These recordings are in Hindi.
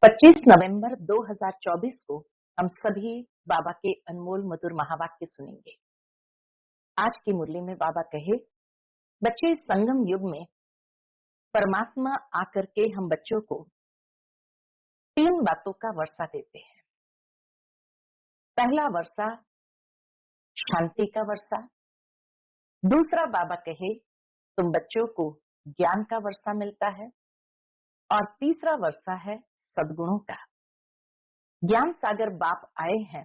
25 नवंबर 2024 को हम सभी बाबा के अनमोल मधुर महावाक्य सुनेंगे। आज की मुरली में बाबा कहे, बच्चे इस संगम युग में परमात्मा आकर के हम बच्चों को 3 बातों का वर्षा देते हैं। पहला वर्षा शांति का वर्षा, दूसरा बाबा कहे तुम बच्चों को ज्ञान का वर्षा मिलता है और तीसरा वर्षा है सद्गुणों का। ज्ञान सागर बाप आए हैं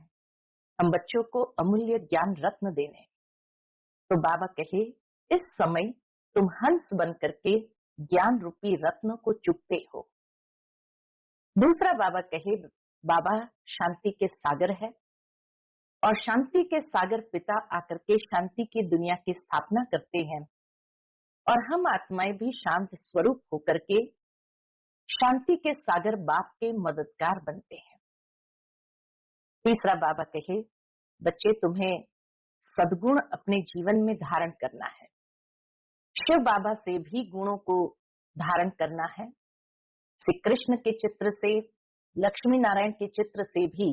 हम बच्चों को अमूल्य ज्ञान रत्न देने। तो बाबा कहे इस समय तुम हंस बन करके ज्ञान रूपी रत्न को चुगते हो। दूसरा बाबा कहे बाबा शांति के सागर है और शांति के सागर पिता आकर के शांति की दुनिया की स्थापना करते हैं और हम आत्माएं भी शांत स्वरूप होकर के शांति के सागर बाप के मददगार बनते हैं। तीसरा बाबा कहे बच्चे तुम्हें सद्गुण अपने जीवन में धारण करना है। शिव बाबा से भी गुणों को धारण करना है। श्री कृष्ण के चित्र से, लक्ष्मी नारायण के चित्र से भी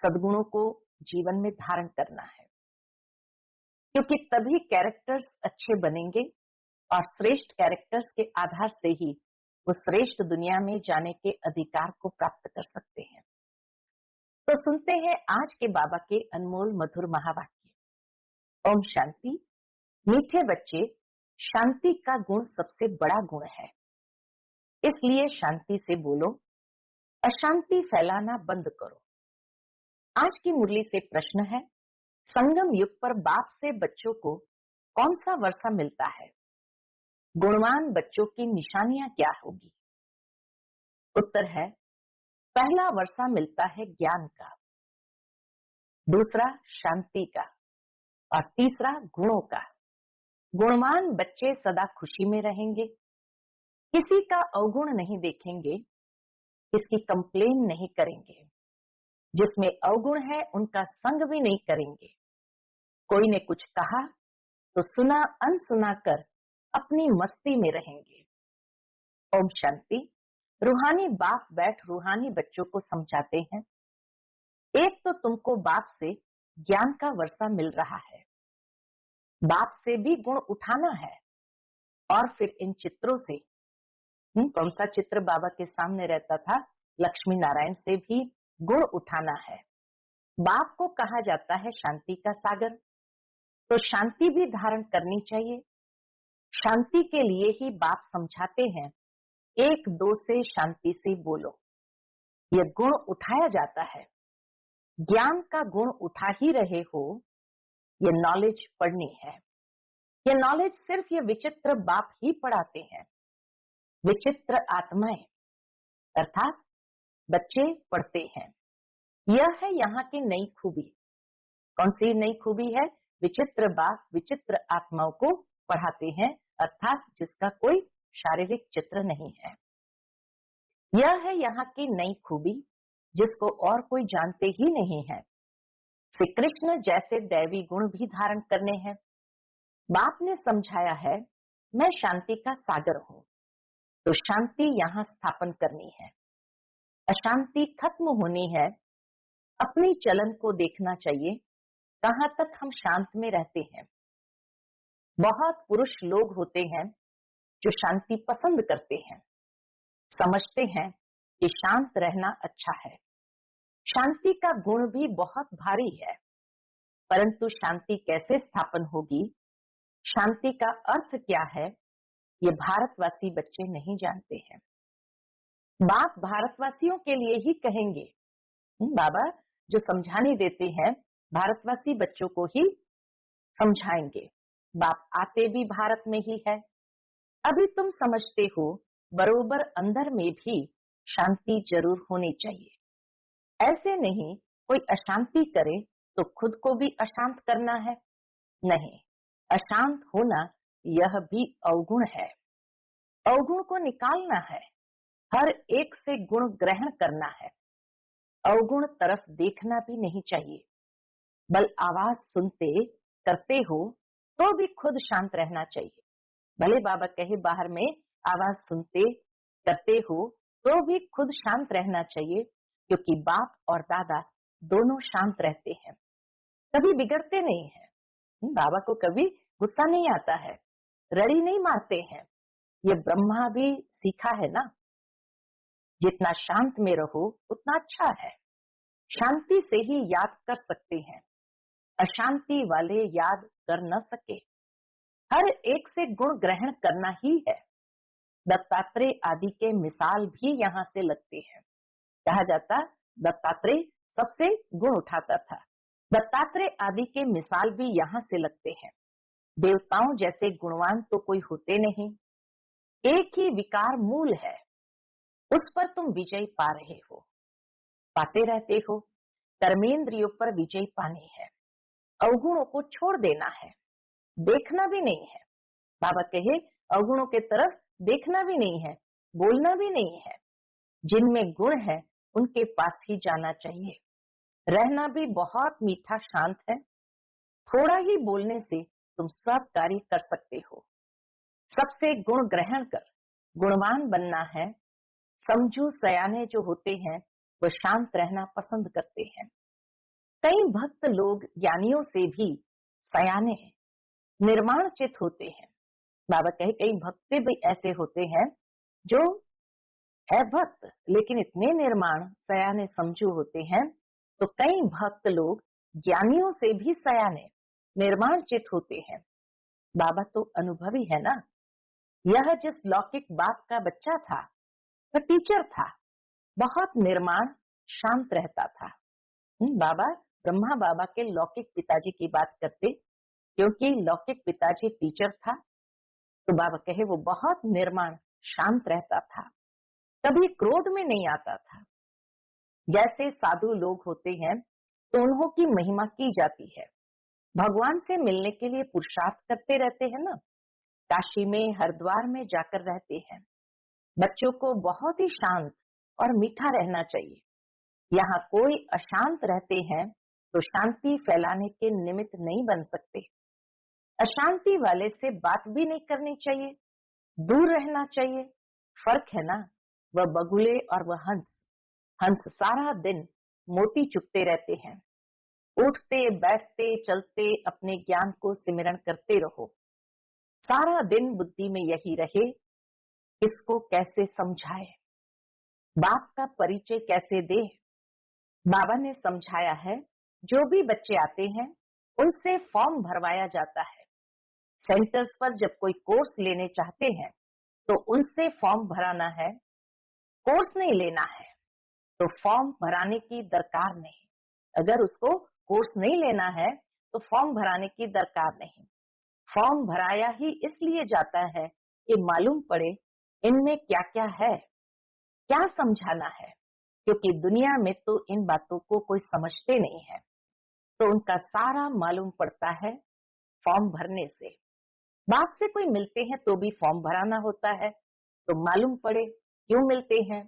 सद्गुणों को जीवन में धारण करना है, क्योंकि तभी कैरेक्टर्स अच्छे बनेंगे और श्रेष्ठ कैरेक्टर्स के आधार से ही वो श्रेष्ठ दुनिया में जाने के अधिकार को प्राप्त कर सकते हैं। तो सुनते हैं आज के बाबा के अनमोल मधुर महावाक्य। ओम शांति। मीठे बच्चे, शांति का गुण सबसे बड़ा गुण है, इसलिए शांति से बोलो, अशांति फैलाना बंद करो। आज की मुरली से प्रश्न है, संगम युग पर बाप से बच्चों को कौन सा वर्षा मिलता है? गुणवान बच्चों की निशानियां क्या होगी? उत्तर है, पहला वर्षा मिलता है ज्ञान का, दूसरा शांति का और तीसरा गुणों का। गुणवान बच्चे सदा खुशी में रहेंगे, किसी का अवगुण नहीं देखेंगे, किसकी कंप्लेन नहीं करेंगे, जिसमें अवगुण है उनका संग भी नहीं करेंगे। कोई ने कुछ कहा तो सुना अनसुना कर अपनी मस्ती में रहेंगे। ओम शांति। रूहानी बाप बैठ रूहानी बच्चों को समझाते हैं। एक तो तुमको बाप से ज्ञान का वर्षा मिल रहा है, बाप से भी गुण उठाना है और फिर इन चित्रों से, कौन सा चित्र बाबा के सामने रहता था, लक्ष्मी नारायण से भी गुण उठाना है। बाप को कहा जाता है शांति का सागर, तो शांति भी धारण करनी चाहिए। शांति के लिए ही बाप समझाते हैं, एक दो से शांति से बोलो। यह गुण उठाया जाता है, ज्ञान का गुण उठा ही रहे हो, ये नॉलेज पढ़नी है। ये नॉलेज सिर्फ ये विचित्र बाप ही पढ़ाते हैं। विचित्र आत्माएं अर्थात बच्चे पढ़ते हैं। यह है यहाँ की नई खूबी। कौन सी नई खूबी है? विचित्र बाप विचित्र आत्माओं को पढ़ाते हैं, अर्थात जिसका कोई शारीरिक चित्र नहीं है। यह है यहाँ की नई खूबी, जिसको और कोई जानते ही नहीं है। श्री कृष्ण जैसे दैवी गुण भी धारण करने हैं। बाप ने समझाया है, मैं शांति का सागर हूं, तो शांति यहाँ स्थापन करनी है। अशांति खत्म होनी है। अपनी चलन को देखना चाहिए, कहां तक हम शांत में रहते हैं। बहुत पुरुष लोग होते हैं जो शांति पसंद करते हैं, समझते हैं कि शांत रहना अच्छा है। शांति का गुण भी बहुत भारी है, परंतु शांति कैसे स्थापन होगी, शांति का अर्थ क्या है, ये भारतवासी बच्चे नहीं जानते हैं। बाप भारतवासियों के लिए ही कहेंगे। बाबा जो समझाने देते हैं भारतवासी बच्चों को ही समझाएंगे। बाप आते भी भारत में ही है। अभी तुम समझते हो, बरोबर अंदर में भी शांति जरूर होनी चाहिए। ऐसे नहीं कोई अशांति करे तो खुद को भी अशांत करना है, नहीं। अशांत होना यह भी अवगुण है। अवगुण को निकालना है, हर एक से गुण ग्रहण करना है। अवगुण तरफ देखना भी नहीं चाहिए, बल आवाज सुनते करते हो तो भी खुद शांत रहना चाहिए। भले बाबा कहे बाहर में आवाज सुनते करते हो तो भी खुद शांत रहना चाहिए, क्योंकि बाप और दादा दोनों शांत रहते हैं, कभी बिगड़ते नहीं हैं। बाबा को कभी गुस्सा नहीं आता है, रड़ी नहीं मारते हैं। ये ब्रह्मा भी सीखा है ना, जितना शांत में रहो उतना अच्छा है। शांति से ही याद कर सकते हैं, अशांति वाले याद कर न सके। हर एक से गुण ग्रहण करना ही है। दत्तात्रेय आदि के मिसाल भी यहाँ से लगते हैं। कहा जाता दत्तात्रेय सबसे गुण उठाता था। दत्तात्रेय आदि के मिसाल भी यहाँ से लगते हैं। देवताओं जैसे गुणवान तो कोई होते नहीं, एक ही विकार मूल है, उस पर तुम विजय पा रहे हो, पाते रहते हो। कर्मेंद्रियों पर विजय पानी है, अवगुणों को छोड़ देना है, देखना भी नहीं है। बाबा कहे अवगुणों के तरफ देखना भी नहीं है, बोलना भी नहीं है। जिनमें गुण है उनके पास ही जाना चाहिए। रहना भी बहुत मीठा शांत है। थोड़ा ही बोलने से तुम सब कार्य कर सकते हो। सबसे गुण ग्रहण कर गुणवान बनना है। समझू सयाने जो होते हैं वो शांत रहना पसंद करते हैं। कई भक्त लोग ज्ञानियों से भी सयाने निर्माण चित होते हैं। बाबा कहे कई भक्त भी ऐसे होते हैं जो है भक्त लेकिन इतने निर्माण सयाने समझू होते हैं। तो कई भक्त लोग ज्ञानियों से भी सयाने निर्माण चित होते हैं। बाबा तो अनुभवी है ना। यह जिस लौकिक बाप का बच्चा था वह टीचर था, बहुत निर्माण शांत रहता था। बाबा ब्रह्मा बाबा के लौकिक पिताजी की बात करते, क्योंकि लौकिक पिताजी टीचर था। तो बाबा कहे वो बहुत निर्माण शांत रहता था, कभी क्रोध में नहीं आता था। जैसे साधु लोग होते हैं तो उन्हों की महिमा की जाती है, भगवान से मिलने के लिए पुरुषार्थ करते रहते हैं ना। काशी में हरिद्वार में जाकर रहते हैं। बच्चों को बहुत ही शांत और मीठा रहना चाहिए। यहाँ कोई अशांत रहते हैं तो शांति फैलाने के निमित्त नहीं बन सकते। अशांति वाले से बात भी नहीं करनी चाहिए, दूर रहना चाहिए। फर्क है ना, वह बगुले और वह हंस। हंस सारा दिन मोती चुगते रहते हैं। उठते बैठते चलते अपने ज्ञान को सिमरण करते रहो। सारा दिन बुद्धि में यही रहे, इसको कैसे समझाए, बाप का परिचय कैसे दे। बाबा ने समझाया है, जो भी बच्चे आते हैं उनसे फॉर्म भरवाया जाता है। सेंटर्स पर जब कोई कोर्स लेने चाहते हैं तो उनसे फॉर्म भराना है, कोर्स नहीं लेना है। तो फॉर्म भराने की दरकार नहीं। अगर उसको कोर्स नहीं लेना है तो फॉर्म भराने की दरकार नहीं। फॉर्म भराया ही इसलिए जाता है कि मालूम पड़े इनमें क्या क्या है, क्या समझाना है। क्योंकि दुनिया में तो इन बातों को कोई समझते नहीं है, तो उनका सारा मालूम पड़ता है फॉर्म भरने से। बाप से कोई मिलते हैं तो भी फॉर्म भराना होता है, तो मालूम पड़े क्यों मिलते हैं।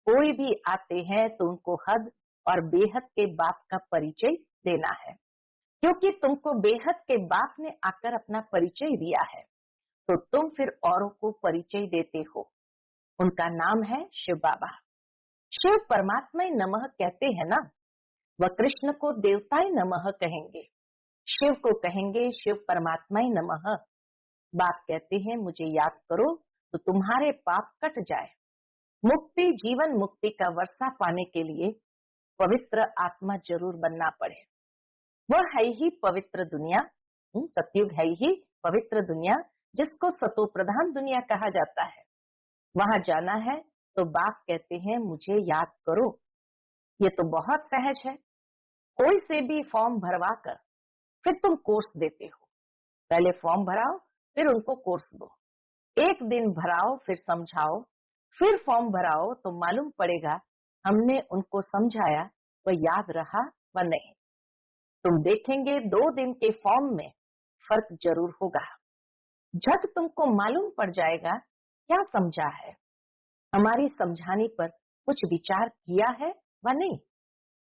कोई भी आते हैं तो उनको हद और बेहद के बाप का परिचय देना है, क्योंकि तुमको बेहद के बाप ने आकर अपना परिचय दिया है, तो तुम फिर औरों को परिचय देते हो। उनका नाम है शिव बाबा। शिव परमात्मा नमः कहते हैं ना, वह कृष्ण को देवताय नमः कहेंगे, शिव को कहेंगे शिव परमात्मा नमः। बाप कहते हैं मुझे याद करो तो तुम्हारे पाप कट जाए। मुक्ति जीवन मुक्ति का वर्षा पाने के लिए पवित्र आत्मा जरूर बनना पड़े। वह है ही पवित्र दुनिया, सतयुग है ही पवित्र दुनिया, जिसको सतो प्रधान दुनिया कहा जाता है। वहां जाना है तो बाप कहते हैं मुझे याद करो। ये तो बहुत सहज है। कोई से भी फॉर्म भरवा कर फिर तुम कोर्स देते हो। पहले फॉर्म भराओ फिर उनको कोर्स दो। एक दिन भराओ फिर समझाओ, फिर फॉर्म भराओ तो मालूम पड़ेगा हमने उनको समझाया वह याद रहा व नहीं। तुम देखेंगे 2 दिन के फॉर्म में फर्क जरूर होगा। झट तुमको मालूम पड़ जाएगा क्या समझा है, हमारी समझाने पर कुछ विचार किया है व नहीं।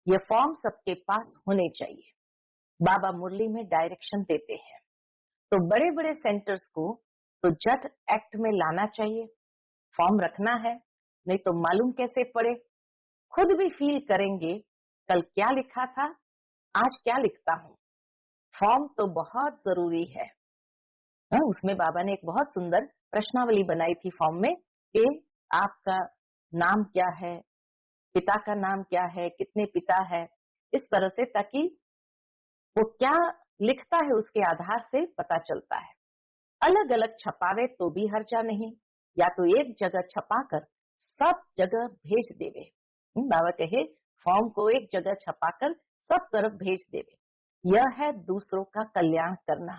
ये फॉर्म सबके पास होने चाहिए। बाबा मुरली में डायरेक्शन देते हैं, तो बड़े बड़े सेंटर्स को तो जट एक्ट में लाना चाहिए। फॉर्म रखना है नहीं तो मालूम कैसे पड़े? खुद भी फील करेंगे, कल क्या लिखा था, आज क्या लिखता हूँ। फॉर्म तो बहुत जरूरी है। उसमें बाबा ने एक बहुत सुंदर प्रश्नावली बनाई थी फॉर्म में कि आपका नाम क्या है, पिता का नाम क्या है, कितने पिता है, इस तरह से, ताकि वो क्या लिखता है उसके आधार से पता चलता है। अलग अलग छपावे तो भी हर्जा नहीं, या तो एक जगह छपाकर सब जगह भेज देवे। बाबा कहे फॉर्म को एक जगह छपाकर सब तरफ भेज देवे। यह है दूसरों का कल्याण करना।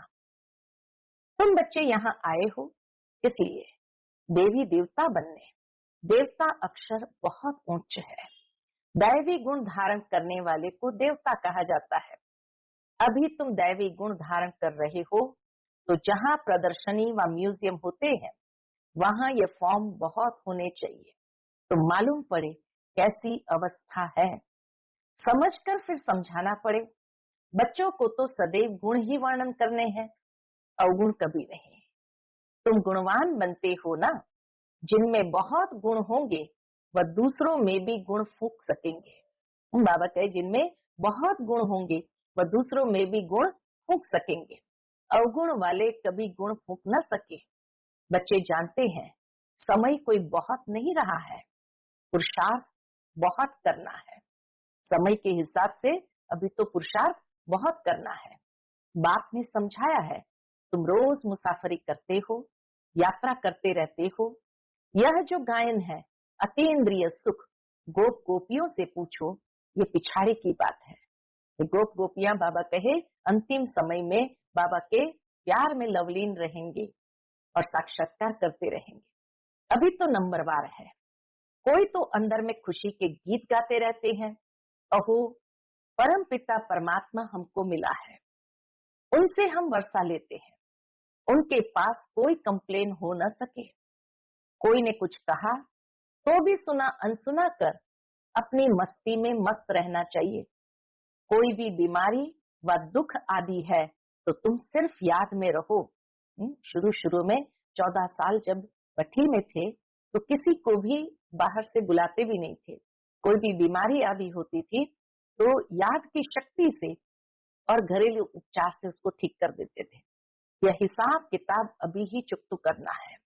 तुम बच्चे यहाँ आए हो इसलिए देवी देवता बनने। देवता अक्षर बहुत ऊंच है। दैवी गुण धारण करने वाले को देवता कहा जाता है। अभी तुम दैवी गुण धारण कर रहे हो, तो जहाँ प्रदर्शनी व म्यूजियम होते हैं वहां ये फॉर्म बहुत होने चाहिए, तो मालूम पड़े कैसी अवस्था है। समझकर फिर समझाना पड़े। बच्चों को तो सदैव गुण ही वर्णन करने हैं, अवगुण कभी नहीं। तुम गुणवान बनते हो ना, जिनमें बहुत गुण होंगे वह दूसरों में भी गुण फूंक सकेंगे। बाबा कहे जिनमें बहुत गुण होंगे वह दूसरों में भी गुण फूंक सकेंगे, अवगुण वाले कभी गुण फूंक न सके। बच्चे जानते हैं समय कोई बहुत नहीं रहा है, पुरुषार्थ बहुत करना है। समय के हिसाब से अभी तो पुरुषार्थ बहुत करना है। बाप ने समझाया है, तुम रोज मुसाफरी करते हो, यात्रा करते रहते हो। यह जो गायन है अतीन्द्रिय सुख, गोप गोपियों से पूछो, ये पिछाड़ी की बात है। ये गोप गोपियां बाबा कहे अंतिम समय में बाबा के प्यार में लवलीन रहेंगे और साक्षात्कार करते रहेंगे। अभी तो नंबरवार है। कोई तो अंदर में खुशी के गीत गाते रहते हैं, अहो परम पिता परमात्मा हमको मिला है, उनसे हम वर्षा लेते हैं। उनके पास कोई कंप्लेन हो न सके। कोई ने कुछ कहा तो भी सुना अनसुना कर अपनी मस्ती में मस्त रहना चाहिए। कोई भी बीमारी व दुख आदि है तो तुम सिर्फ याद में रहो। शुरू शुरू में 14 साल जब भट्ठी में थे तो किसी को भी बाहर से बुलाते भी नहीं थे। कोई भी बीमारी आदि होती थी तो याद की शक्ति से और घरेलू उपचार से उसको ठीक कर देते थे। यह हिसाब किताब अभी ही चुकतू करना है।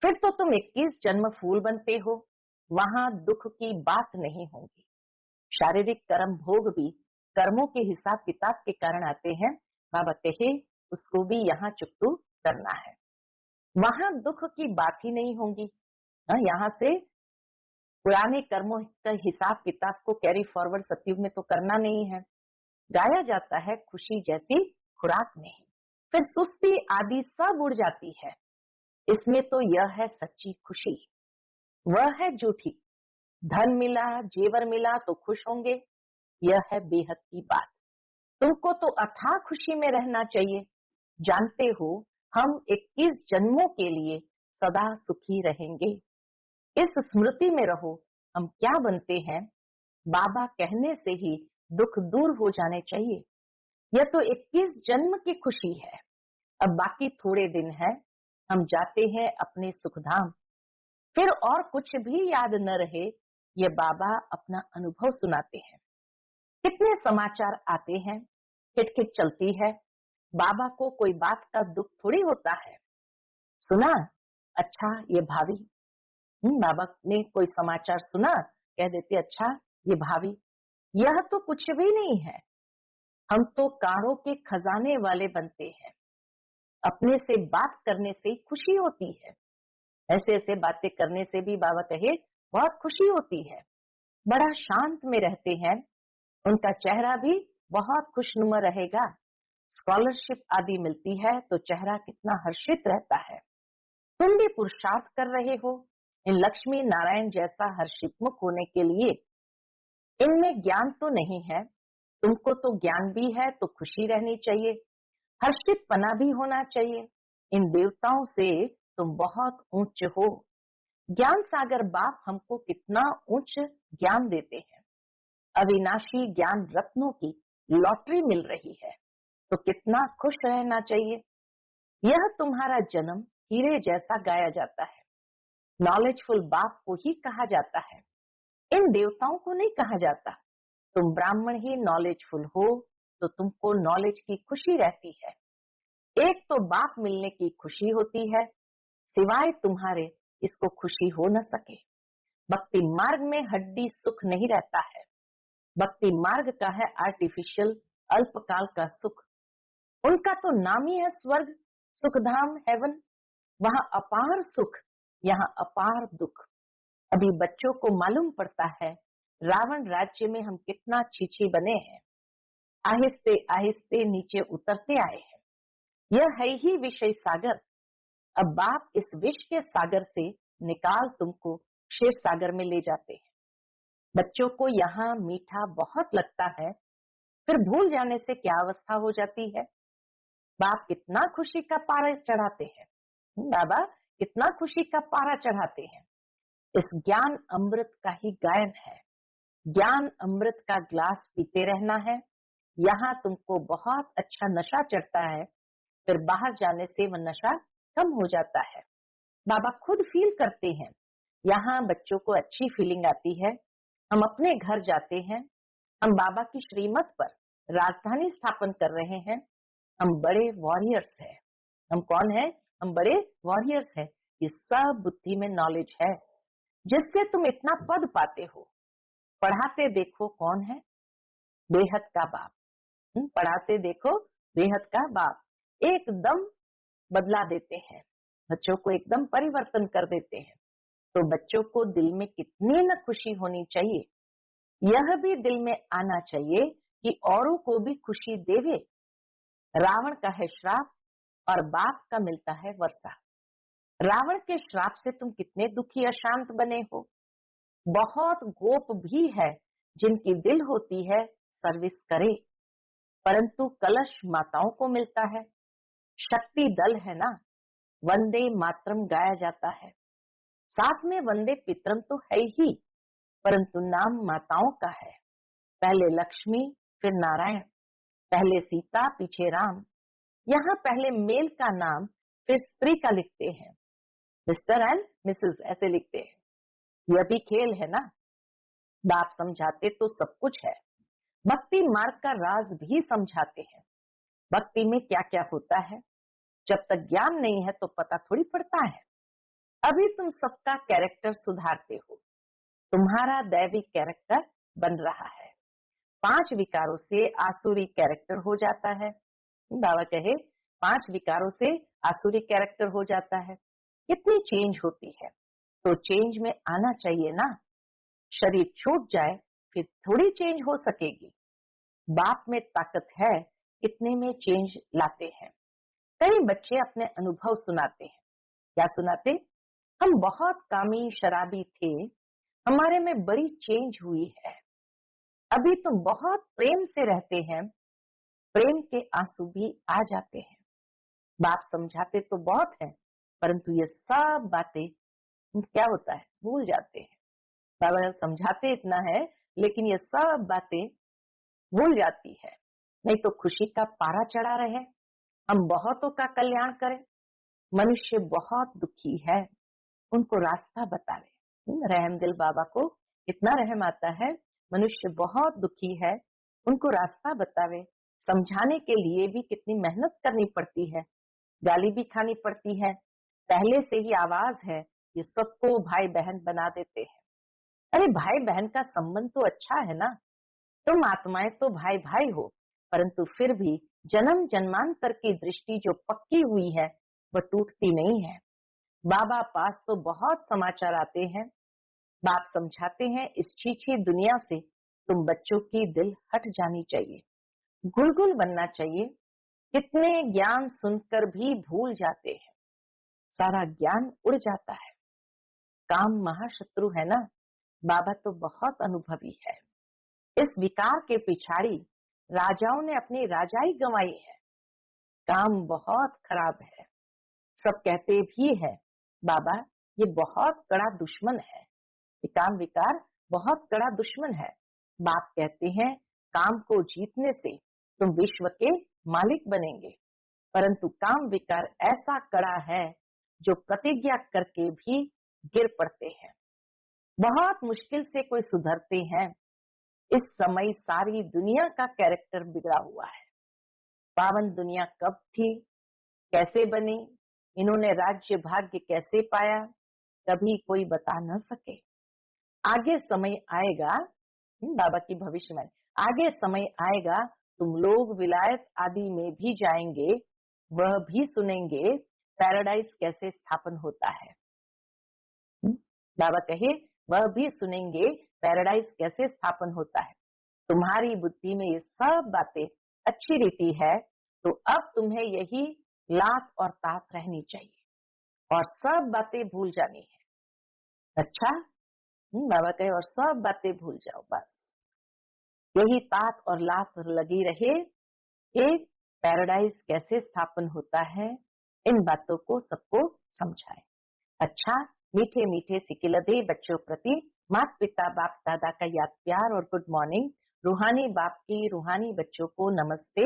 फिर तो तुम 21 जन्म फूल बनते हो, वहां दुख की बात नहीं होगी। शारीरिक कर्म भोग भी कर्मों के हिसाब किताब के कारण आते हैं। बाबा कहे उसको भी यहाँ चुकतू करना है। वहां दुख की बात ही नहीं होगी। यहाँ से पुराने कर्मों का हिसाब किताब को कैरी फॉरवर्ड सतयुग में तो करना नहीं है। गाया जाता है खुशी जैसी खुराक नहीं, फिर सुस्ती आदि सब उड़ जाती है। इसमें तो यह है सच्ची खुशी, वह है झूठी। धन मिला जेवर मिला तो खुश होंगे, यह है बेहद की बात। तुमको तो अथाह खुशी में रहना चाहिए। जानते हो हम 21 जन्मों के लिए सदा सुखी रहेंगे। इस स्मृति में रहो हम क्या बनते हैं। बाबा कहने से ही दुख दूर हो जाने चाहिए। यह तो 21 जन्म की खुशी है। अब बाकी थोड़े दिन है, हम जाते हैं अपने सुखधाम। फिर और कुछ भी याद न रहे, ये बाबा अपना अनुभव सुनाते हैं। कितने समाचार आते हैं, खिटखिट चलती है। बाबा को कोई बात का दुख थोड़ी होता है। सुना, अच्छा ये भाभी। बाबा ने कोई समाचार सुना, कह देते अच्छा ये भाभी। यह तो कुछ भी नहीं है। हम तो कारों के खजाने वाले बनते हैं। अपने से बात करने से खुशी होती है। ऐसे ऐसे बातें करने से भी बाबा कहे बहुत खुशी होती है। बड़ा शांत में रहते हैं, उनका चेहरा भी बहुत खुशनुमा रहेगा। स्कॉलरशिप आदि मिलती है तो चेहरा कितना हर्षित रहता है। तुम भी पुरुषार्थ कर रहे हो इन लक्ष्मी नारायण जैसा हर्षितमुख होने के लिए। इनमें ज्ञान तो नहीं है, तुमको तो ज्ञान भी है तो खुशी रहनी चाहिए, हर्षित पना भी होना चाहिए। इन देवताओं से तुम बहुत ऊंच हो। ज्ञान सागर बाप हमको कितना उच्च ज्ञान देते हैं। अविनाशी ज्ञान रत्नों की लॉटरी मिल रही है, तो कितना खुश रहना चाहिए। यह तुम्हारा जन्म हीरे जैसा गाया जाता है। नॉलेजफुल बाप को ही कहा जाता है, इन देवताओं को नहीं कहा जाता। तुम ब्राह्मण ही नॉलेजफुल हो तो तुमको नॉलेज की खुशी रहती है। एक तो बाप मिलने की खुशी होती है, सिवाय तुम्हारे इसको खुशी हो न सके। भक्ति मार्ग में हड्डी सुख नहीं रहता है, भक्ति मार्ग का है आर्टिफिशियल अल्पकाल का सुख। उनका तो नाम ही है स्वर्ग, सुखधाम, हेवन। वहां अपार सुख, यहाँ अपार दुख। अभी बच्चों को मालूम पड़ता है रावण राज्य में हम कितना छीछी बने हैं, आहिस्ते आहिस्ते नीचे उतरते आए हैं। यह है ही विषय सागर। अब बाप इस विष के सागर से निकाल तुमको क्षीर सागर में ले जाते हैं। बच्चों को यहाँ मीठा बहुत लगता है, फिर भूल जाने से क्या अवस्था हो जाती है। बाप कितना खुशी का पारा चढ़ाते हैं, बाबा कितना खुशी का पारा चढ़ाते हैं। इस ज्ञान अमृत का ही गायन है। ज्ञान अमृत का ग्लास पीते रहना है। यहाँ तुमको बहुत अच्छा नशा चढ़ता है, फिर बाहर जाने से वह नशा कम हो जाता है। बाबा खुद फील करते हैं, यहाँ बच्चों को अच्छी फीलिंग आती है। हम अपने घर जाते हैं, हम बाबा की श्रीमत पर राजधानी स्थापन कर रहे हैं। हम बड़े वॉरियर्स हैं। हम कौन है? हम बड़े वॉरियर्स हैं। ये सब बुद्धि में नॉलेज है जिससे तुम इतना पद पाते हो। पढ़ाते देखो कौन है? बेहद का बाप। पढ़ाते देखो बेहद का बाप। एकदम बदला देते हैं, बच्चों को एकदम परिवर्तन कर देते हैं। तो बच्चों को दिल में कितनी न खुशी होनी चाहिए, यह भी दिल में आना चाहिए कि औरों को भी खुशी देवे। रावण का है श्राप और बाप का मिलता है वर्षा। रावण के श्राप से तुम कितने दुखी अशांत बने हो। बहुत गोप भी है जिनकी दिल होती है सर्विस करे, परंतु कलश माताओं को मिलता है। शक्ति दल है ना, वंदे मातरम गाया जाता है, साथ में वंदे पितरम तो है ही, परंतु नाम माताओं का है। पहले लक्ष्मी फिर नारायण, पहले सीता पीछे राम। यहाँ पहले मेल का नाम फिर स्त्री का लिखते हैं, मिस्टर एंड मिसेस ऐसे लिखते हैं। यह भी खेल है ना। बाप समझाते तो सब कुछ है, भक्ति मार्ग का राज भी समझाते हैं। भक्ति में क्या क्या होता है, जब तक ज्ञान नहीं है तो पता थोड़ी पड़ता है। अभी तुम सबका कैरेक्टर सुधारते हो, तुम्हारा दैवी कैरेक्टर बन रहा है। 5 विकारों से आसुरी कैरेक्टर हो जाता है। बाबा कहे 5 विकारों से आसुरी कैरेक्टर हो जाता है। कितनी चेंज होती है, तो चेंज में आना चाहिए ना। शरीर छूट जाए फिर थोड़ी चेंज हो सकेगी। बाप में ताकत है, इतने में चेंज लाते हैं। कई बच्चे अपने अनुभव सुनाते हैं। क्या सुनाते? हम बहुत कामी शराबी थे, हमारे में बड़ी चेंज हुई है। अभी तुम बहुत प्रेम से रहते हैं, प्रेम के आंसू भी आ जाते हैं। बाप समझाते तो बहुत है, परंतु ये सब बातें क्या होता है, भूल जाते हैं। बाबा समझाते इतना है, लेकिन ये सब बातें भूल जाती है। नहीं तो खुशी का पारा चढ़ा रहे, हम बहुतों का कल्याण करें। मनुष्य बहुत दुखी है, उनको रास्ता बतावे। रहम दिल बाबा को इतना रहम आता है, मनुष्य बहुत दुखी है, उनको रास्ता बतावे। समझाने के लिए भी कितनी मेहनत करनी पड़ती है, गाली भी खानी पड़ती है। पहले से ही आवाज है, ये सबको भाई बहन बना देते हैं। अरे भाई बहन का संबंध तो अच्छा है ना, तुम आत्माएं तो भाई भाई हो, परंतु फिर भी जन्म जन्मांतर की दृष्टि जो पक्की हुई है वह टूटती नहीं है। बाबा पास तो बहुत समाचार आते हैं। बाप समझाते हैं इस छीछी दुनिया से तुम बच्चों की दिल हट जानी चाहिए, गुलगुल बनना चाहिए। कितने ज्ञान सुनकर भी भूल जाते हैं, सारा ज्ञान उड़ जाता है। काम महाशत्रु है ना। बाबा तो बहुत अनुभवी है। इस विकार के पिछाड़ी राजाओं ने अपनी राजाई गंवाई है। काम बहुत खराब है। सब कहते भी है बाबा ये बहुत कड़ा दुश्मन है, ये काम विकार बहुत कड़ा दुश्मन है। बाप कहते हैं काम को जीतने से तुम विश्व के मालिक बनेंगे, परंतु काम विकार ऐसा कड़ा है जो प्रतिज्ञा करके भी गिर पड़ते हैं, बहुत मुश्किल से कोई सुधरते हैं। इस समय सारी दुनिया का कैरेक्टर बिगड़ा हुआ है। पावन दुनिया कब थी, कैसे बनी, इन्होंने राज्य भाग्य कैसे पाया, कभी कोई बता न सके। आगे समय आएगा, बाबा की भविष्यवाणी, आगे समय आएगा तुम लोग विलायत आदि में भी जाएंगे, वह भी सुनेंगे पैराडाइज कैसे स्थापन होता है। बाबा कहे वह भी सुनेंगे पैराडाइज कैसे स्थापन होता है। तुम्हारी बुद्धि में ये सब बातें अच्छी रीति है, तो अब तुम्हें यही लात और तात रहनी चाहिए और सब बातें भूल जानी है। अच्छा, बाबा कहे और सब बातें भूल जाओ, बस यही तात और लात लगी रहे कि पैराडाइज कैसे स्थापन होता है, इन बातों को सबको समझाए। अच्छा, मीठे मीठे सिकिलधे बच्चों प्रति माता पिता बाप दादा का याद प्यार और गुड मॉर्निंग। रूहानी बाप की रूहानी बच्चों को नमस्ते।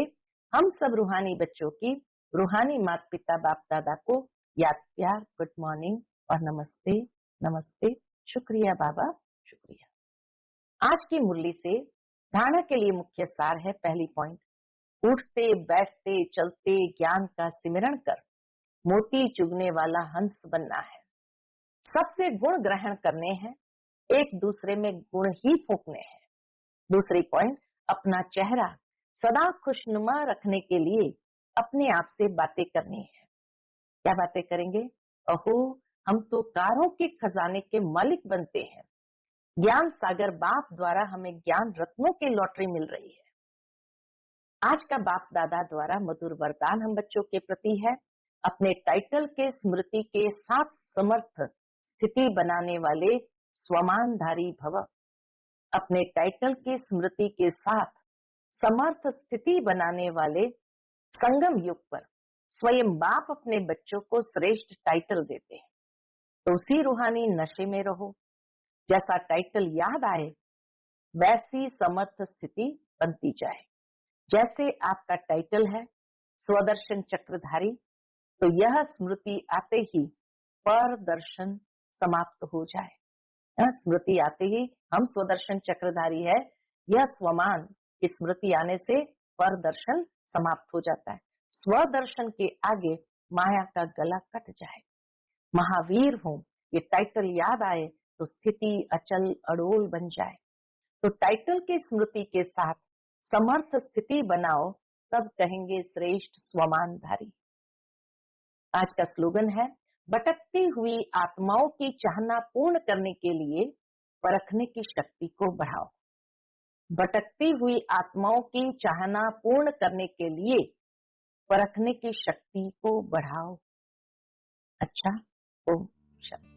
हम सब रूहानी बच्चों की रूहानी माता पिता बाप दादा को याद प्यार, गुड मॉर्निंग और नमस्ते नमस्ते। शुक्रिया बाबा, शुक्रिया। आज की मुरली से धारणा के लिए मुख्य सार है। पहली पॉइंट, उठते बैठते चलते ज्ञान का सिमरण कर मोती चुगने वाला हंस बनना है। सबसे गुण ग्रहण करने हैं, एक दूसरे में गुण ही फूंकने हैं। दूसरी पॉइंट, अपना चेहरा सदा खुशनुमा रखने के लिए अपने आप से बातें करनी है। क्या बातें करेंगे? अहो, हम तो कारों के खजाने के मालिक बनते हैं। ज्ञान सागर बाप द्वारा हमें ज्ञान रत्नों की लॉटरी मिल रही है। आज का बाप दादा द्वारा मधुर वरदान हम बच्चों के प्रति है, अपने टाइटल के स्मृति के साथ समर्थ स्थिति बनाने वाले स्वमानधारी भव। अपने टाइटल की स्मृति के साथ समर्थ स्थिति बनाने वाले संगम युग पर स्वयं बाप अपने बच्चों को श्रेष्ठ टाइटल देते हैं। तो उसी रूहानी नशे में रहो, जैसा टाइटल याद आए वैसी समर्थ स्थिति बनती जाए। जैसे आपका टाइटल है स्वदर्शन चक्रधारी, तो यह स्मृति आते ही पर दर्शन समाप्त हो जाए। स्मृति आते ही हम स्वदर्शन चक्रधारी है, यह स्वमान की स्मृति आने से पर दर्शन समाप्त हो जाता है। स्वदर्शन के आगे माया का गला कट जाए। महावीर हूं, ये टाइटल याद आए तो स्थिति अचल अड़ोल बन जाए। तो टाइटल की स्मृति के साथ समर्थ स्थिति बनाओ, तब कहेंगे श्रेष्ठ स्वमानधारी। आज का स्लोगन है, भटकती हुई आत्माओं की चाहना पूर्ण करने के लिए परखने की शक्ति को बढ़ाओ। भटकती हुई आत्माओं की चाहना पूर्ण करने के लिए परखने की शक्ति को बढ़ाओ। अच्छा, ओम शांति।